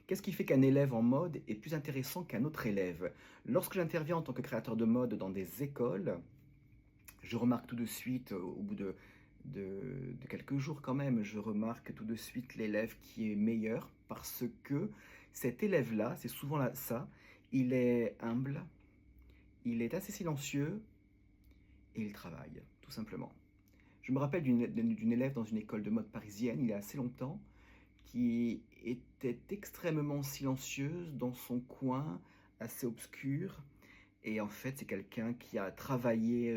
Qu'est-ce qui fait qu'un élève en mode est plus intéressant qu'un autre élève? Lorsque j'interviens en tant que créateur de mode dans des écoles, je remarque tout de suite, au bout de quelques jours quand même, je remarque tout de suite l'élève qui est meilleur parce que cet élève-là, c'est souvent là, ça, il est humble, il est assez silencieux et il travaille, tout simplement. Je me rappelle d'une élève dans une école de mode parisienne, il y a assez longtemps, qui était extrêmement silencieuse dans son coin, assez obscur. Et en fait, c'est quelqu'un qui a travaillé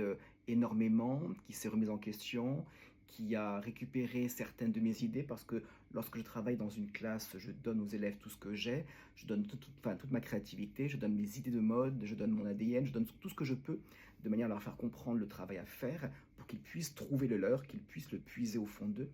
énormément, qui s'est remis en question, qui a récupéré certaines de mes idées, parce que lorsque je travaille dans une classe, je donne aux élèves tout ce que j'ai, je donne enfin, toute ma créativité, je donne mes idées de mode, je donne mon ADN, je donne tout ce que je peux, de manière à leur faire comprendre le travail à faire, pour qu'ils puissent trouver le leur, qu'ils puissent le puiser au fond d'eux.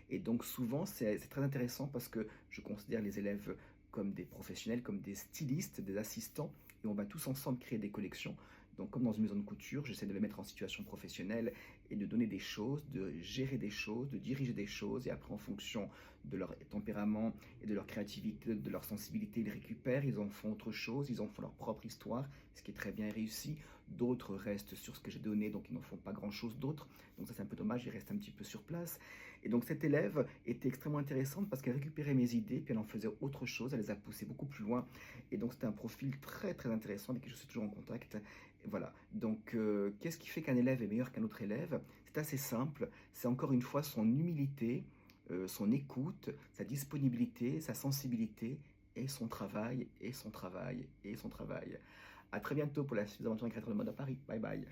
Et donc souvent, c'est très intéressant parce que je considère les élèves comme des professionnels, comme des stylistes, des assistants, et on va tous ensemble créer des collections. Donc comme dans une maison de couture, j'essaie de les mettre en situation professionnelle et de donner des choses, de gérer des choses, de diriger des choses, et après en fonction de leur tempérament et de leur créativité, de leur sensibilité, ils récupèrent, ils en font autre chose, ils en font leur propre histoire, ce qui est très bien réussi. D'autres restent sur ce que j'ai donné, donc ils n'en font pas grand-chose d'autre. Donc ça c'est un peu dommage, ils restent un petit peu sur place. Et donc cette élève était extrêmement intéressante parce qu'elle récupérait mes idées, puis elle en faisait autre chose, elle les a poussées beaucoup plus loin. Et donc c'était un profil très très intéressant avec qui je suis toujours en contact. Et voilà. Donc qu'est-ce qui fait qu'un élève est meilleur qu'un autre élève? C'est assez simple. C'est encore une fois son humilité, son écoute, sa disponibilité, sa sensibilité et son travail, et son travail, et son travail. À très bientôt pour la suite des aventures d'un créateur de mode à Paris. Bye bye.